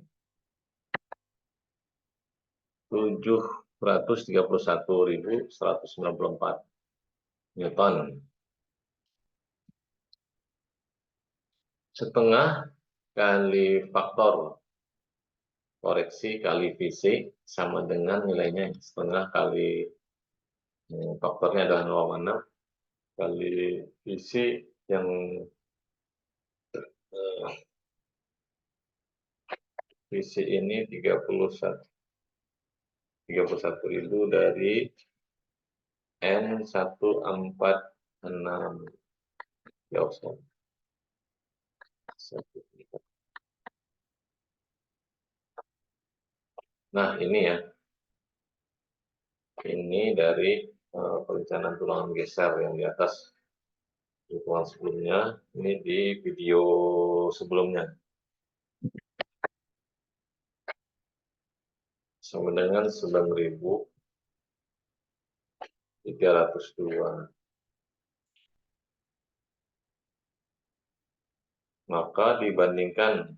731.194 Newton. Setengah kali faktor koreksi kali Vc sama dengan nilainya setengah kali faktornya adalah 0,6 kali Vc yang Vc ini 31.000 dari N146 jauh. Nah, ini ya. Ini dari perencanaan tulangan geser yang di atas hitungan sebelumnya. Ini di video sebelumnya. Sama dengan 9.302. Maka dibandingkan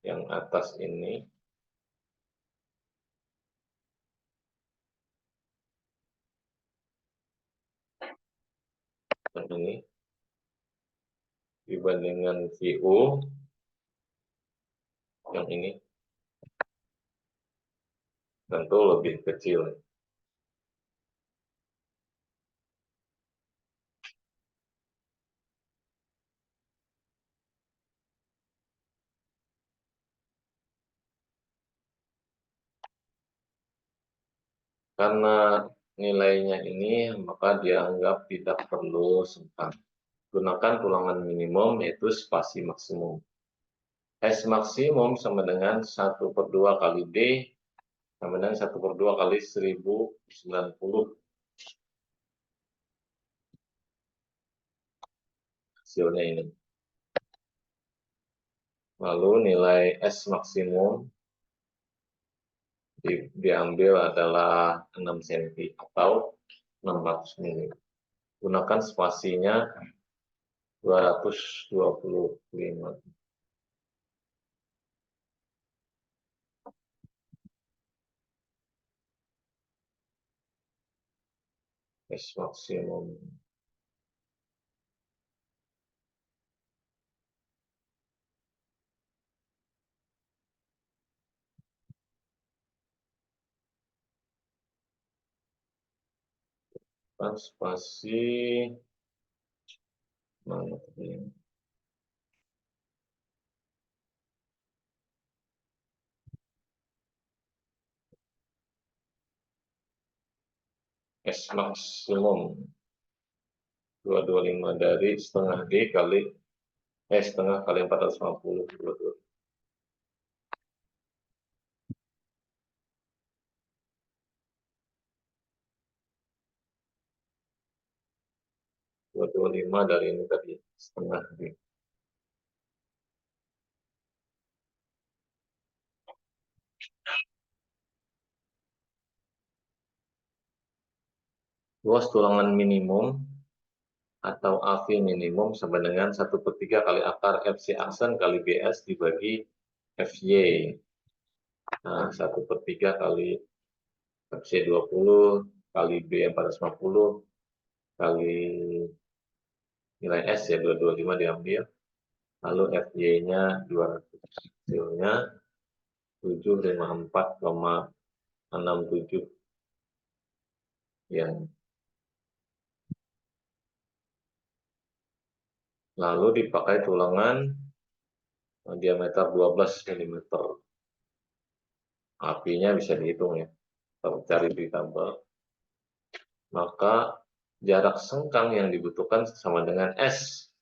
yang atas ini, yang ini, dibandingkan VO, yang ini, tentu lebih kecil. Karena nilainya ini, maka dianggap tidak perlu sengkang. Gunakan tulangan minimum, yaitu spasi maksimum. S maksimum sama dengan 1/2 kali D, sama dengan 1/2 kali 1090. Hasilnya ini. Lalu nilai S maksimum diambil adalah 6 cm atau 600 mili. Gunakan spasinya 225. S maksimum. Spasi mana tadi? S maksimum 225 dari setengah D kali setengah kali 450. 225 dari ini tadi setengah D. Luas tulangan minimum atau AV minimum sama dengan 1/3 kali akar FC aksen kali BS dibagi FY. Nah, 1/3 kali FC 20 kali B 450 kali nilai S ya 225 diambil. Lalu FY-nya 200. Hasilnya 754,67 ya. Lalu dipakai tulangan diameter 12 mm. Apinya bisa dihitung ya, cari di tabel. Maka jarak sengkang yang dibutuhkan sama dengan S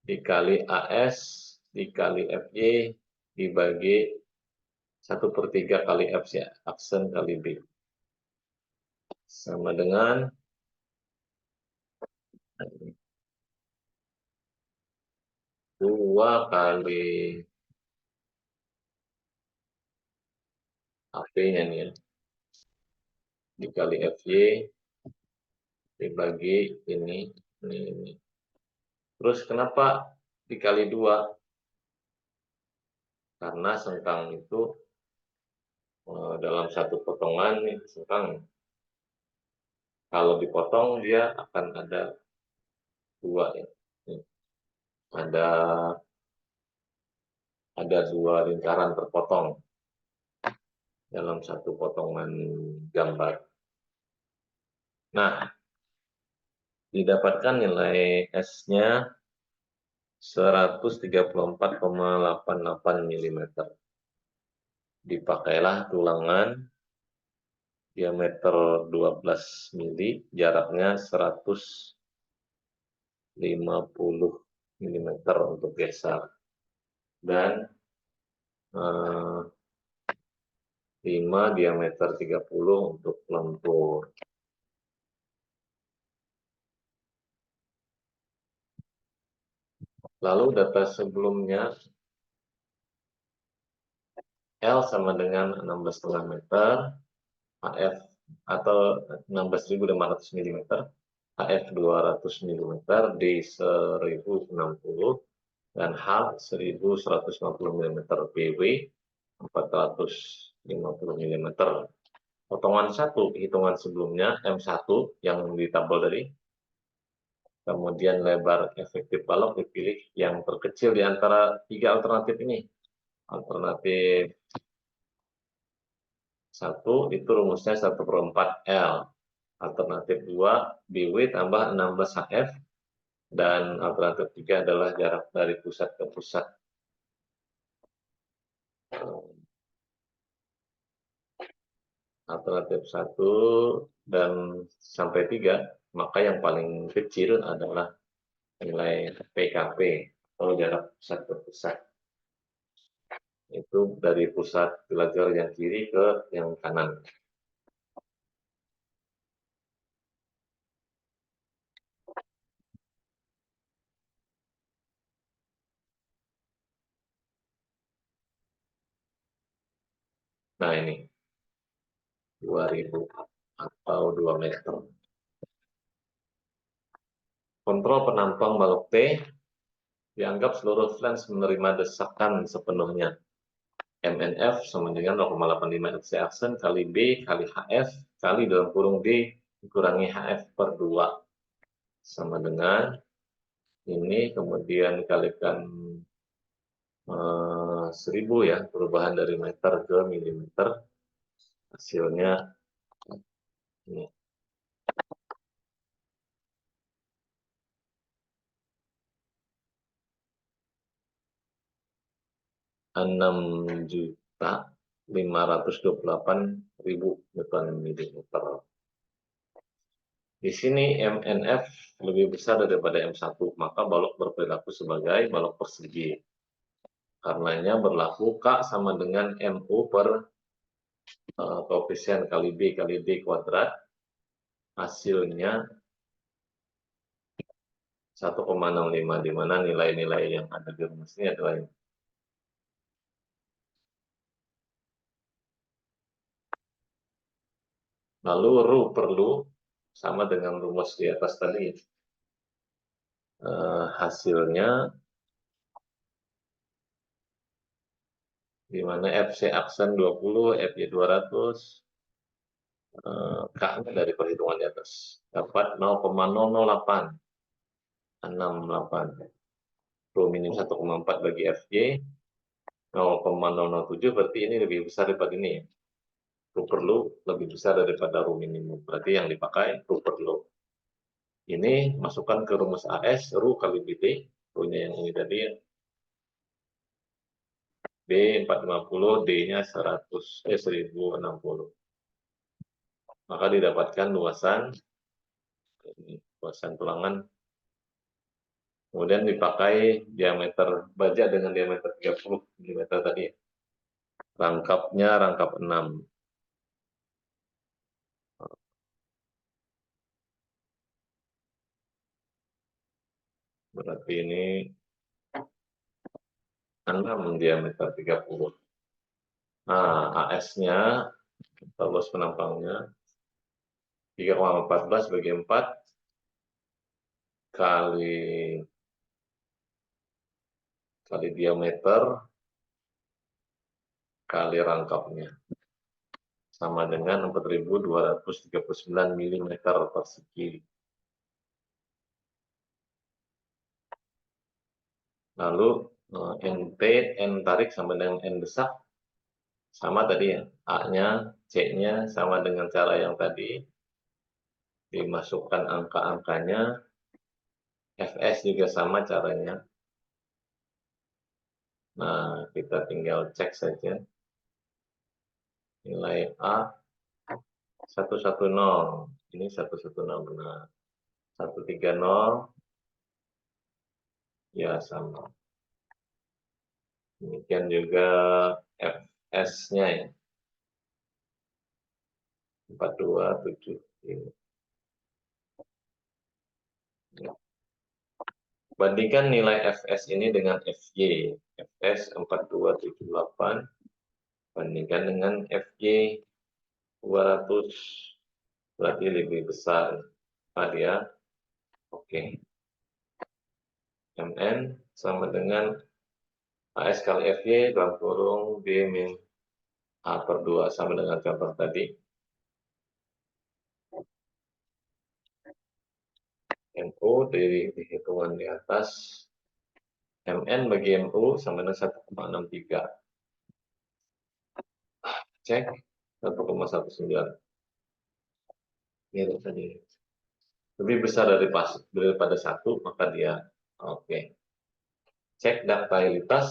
dikali AS dikali FY dibagi 1/3 kali FC aksen kali B. Sama dengan 2 kali AP-nya nih ya, dikali FY dibagi ini. Terus kenapa dikali 2? Karena sengkang itu dalam satu potongan nih, sengkang kalau dipotong dia akan ada 2 ya. Ada 2 lingkaran terpotong dalam satu potongan gambar. Nah, didapatkan nilai S-nya 134,88 mm. Dipakailah tulangan diameter 12 mili, jaraknya 150 mm untuk geser. Dan 5 diameter 30 untuk lentur. Lalu data sebelumnya, L sama dengan 16,5 meter, AF atau 16.500 mm, AF 200 mm, D 1060, dan H 1150 mm, BW 450 mm. Potongan 1, hitungan sebelumnya, M1 yang di tabel tadi. Kemudian lebar efektif balok dipilih yang terkecil di antara 3 alternatif ini. Alternatif 1 itu rumusnya 1/4 L. Alternatif 2 BW tambah 16 HF. Dan alternatif 3 adalah jarak dari pusat ke pusat. alternatif 1 dan sampai 3, maka yang paling kecil adalah nilai PKP atau jarak pusat ke pusat. Itu dari pusat belajar yang kiri ke yang kanan. Nah ini 2000 atau 2 meter. Kontrol penampang balok T, dianggap seluruh flange menerima desakan sepenuhnya. MNF sama dengan 0,85 FC aksen kali B kali HF kali dalam kurung D dikurangi HF per 2. Sama dengan ini, kemudian dikalikan 1000 ya, perubahan dari meter ke milimeter. Hasilnya ini. 6.528.000 Newton milimeter. Di sini MNF lebih besar daripada M1, maka balok berperilaku sebagai balok persegi. Karenanya berlaku K sama dengan MU per koefisien kali B kali D kuadrat. Hasilnya 1,65, di mana nilai-nilai yang ada di rumus ini adalah ini. Lalu Ru perlu sama dengan rumus di atas tadi. Hasilnya di mana FC aksen 20, FY 200, K-nya dari perhitungan di atas dapat 0,00868. Ru minim 1,4 bagi FY 0,007, berarti ini lebih besar daripada ini. Ru perlu lebih besar daripada Ru minimum. Berarti yang dipakai Ru perlu. Ini masukkan ke rumus AS, Ru kali BT, Ru-nya yang ini tadi, B 450, D-nya 1060. Maka didapatkan luasan tulangan. Kemudian dipakai diameter baja dengan diameter 30 mm tadi. Rangkapnya rangkap 6. Berarti ini 6 diameter 30. Nah, AS-nya, luas penampangnya 3,14 bagi 4 kali diameter kali rangkapnya. Sama dengan 4.239 mm persegi. Lalu NT, N tarik sama dengan N desak. Sama tadi ya, A-nya, C-nya sama dengan cara yang tadi. Dimasukkan angka-angkanya. FS juga sama caranya. Nah, kita tinggal cek saja. Nilai A 110. Ini 110 benar. 130 ya sama. Demikian juga FS-nya ya. 427 ini. Bandingkan nilai FS ini dengan FY. FS 4278 bandingkan dengan FY 200, berarti lebih besar. Ya. Oke. MN sama dengan AS kali FY dalam kurung B min A per 2 sama dengan contoh tadi. MU dari hitungan di atas. MN bagi MU sama dengan 1,63. Cek 1,19. Mirip tadi. Lebih besar daripada 1, maka dia oke. Cek daktilitas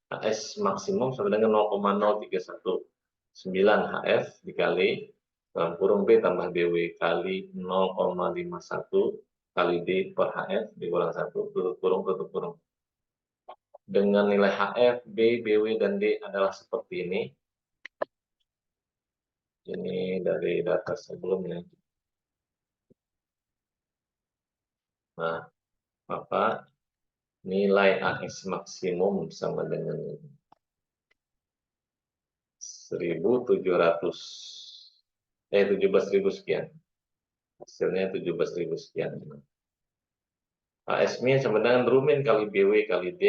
AS maksimum sama dengan 0,031. 9 HF dikali dalam kurung B tambah BW kali 0,51 kali D per HF dikurang 1 tutup kurung. Dengan nilai HF, B, BW, dan D adalah seperti ini. Ini dari data sebelumnya. Nah, maka nilai AS maksimum sama dengan 1700, 17.000 sekian. Hasilnya 17.000 sekian. AS-nya sama dengan Rumin kali BW kali D.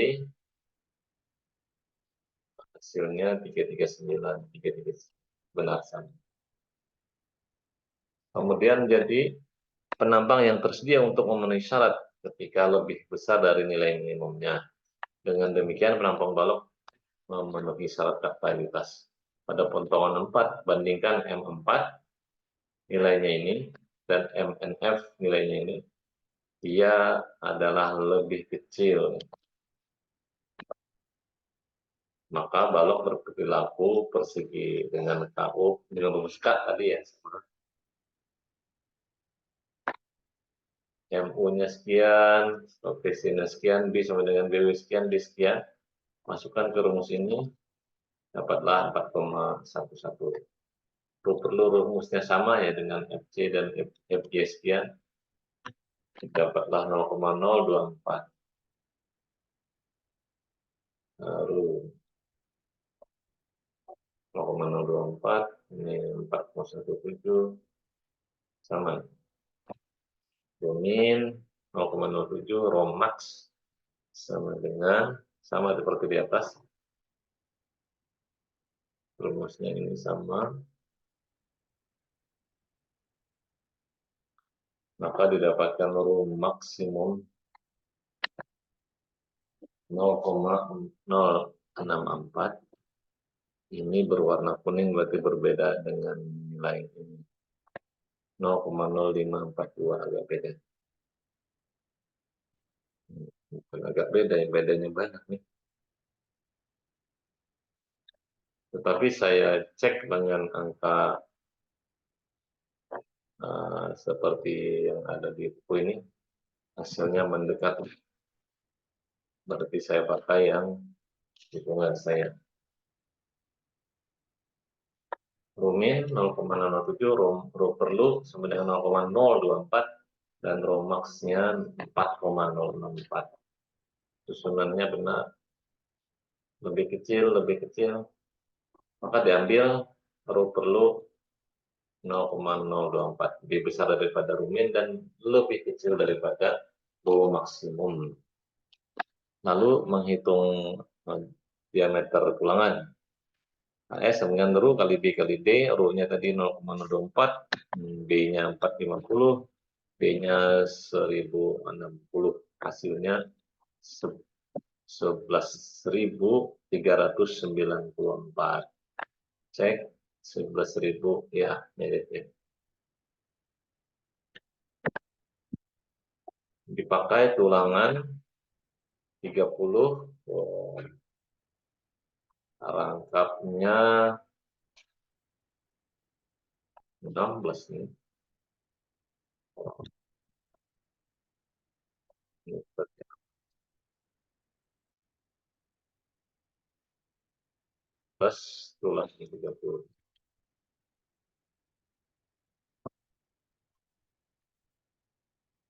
Hasilnya 339, 339. Benar sama. Kemudian jadi penambang yang tersedia untuk memenuhi syarat ketika lebih besar dari nilai minimumnya. Dengan demikian penambang balok memenuhi syarat daktilitas. Pada potongan 4 bandingkan M4 nilainya ini dan MNF nilainya ini, dia adalah lebih kecil. Maka balok berperilaku persegi dengan KU dengan rumus K tadi ya, MU-nya sekian, OPC-nya sekian, B sama dengan BW sekian, D sekian. Masukkan ke rumus ini, dapatlah 4,11. Perlu rumusnya sama ya dengan FC dan FJ sekian, dapatlah 0,024. Lalu 0,024, ini 4,17, sama. Domin 0,07, Romax sama dengan, sama seperti di atas. Rumusnya ini sama. Maka didapatkan rum maksimum 0,064. Ini berwarna kuning berarti berbeda dengan nilai ini. 0,0542 agak beda. Bukan agak beda, yang bedanya banyak nih. Tetapi saya cek dengan angka seperti yang ada di buku ini, hasilnya mendekat. Berarti saya pakai yang hitungan saya. Rumin 0,007, ro perlu sama dengan 0,024, dan Romax-nya 4,064. Susunannya benar. Lebih kecil, maka diambil ro perlu 0,024, lebih besar daripada Rumin dan lebih kecil daripada ro maksimum. Lalu menghitung diameter tulangan. AS sama dengan ru kali B kali D, ru-nya tadi 0,024, B-nya 450, B-nya 1060. Hasilnya 11.394. Cek 11.000 ya, mirip-mirip. Dipakai tulangan 30, rangkapnya 16 nih. Plus tulangnya 30.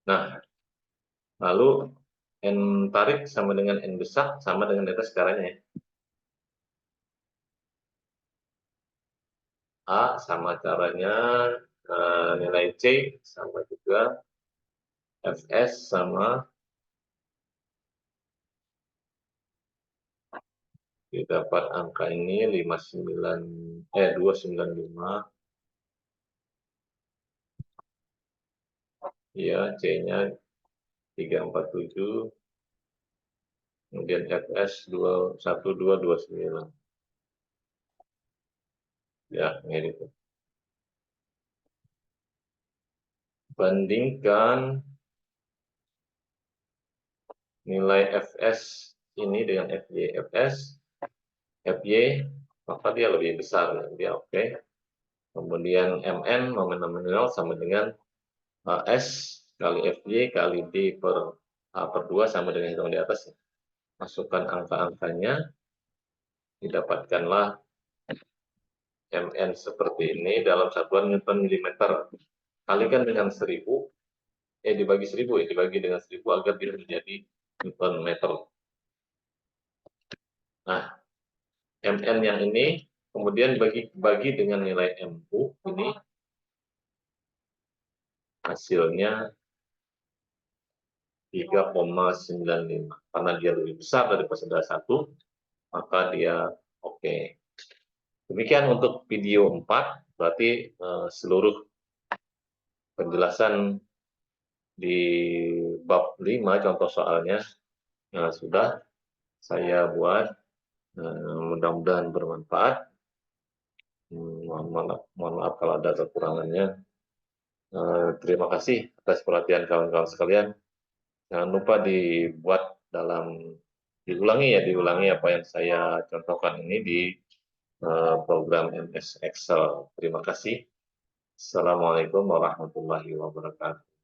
Nah, lalu N tarik sama dengan N besar sama dengan data sekarangnya ya. A sama caranya, nilai C sama juga, Fs sama, didapat angka ini 295, ya C-nya 347, kemudian Fs 1229. Ya, ini itu. Bandingkan nilai Fs ini dengan Fy. Fy maka dia lebih besar, dia oke. Kemudian MN, momen nominal, sama dengan S kali FY kali D per A per 2 sama dengan hitungan di atas. Masukkan angka-angkanya, didapatkanlah MN seperti ini dalam satuan Newton milimeter. Kalikan dengan 1000, dibagi 1000 ya, dibagi dengan 1000 agar dia menjadi Newton meter. Nah, MN yang ini kemudian bagi dengan nilai MU ini, hasilnya 3,95. Karena dia lebih besar dari persentase 1, maka dia oke. Demikian untuk video 4, berarti seluruh penjelasan di bab 5 contoh soalnya sudah saya buat. Mudah-mudahan bermanfaat. Mohon maaf kalau ada kekurangannya. Terima kasih atas perhatian kawan-kawan sekalian. Jangan lupa diulangi apa yang saya contohkan ini di program MS Excel. Terima kasih. Assalamualaikum warahmatullahi wabarakatuh.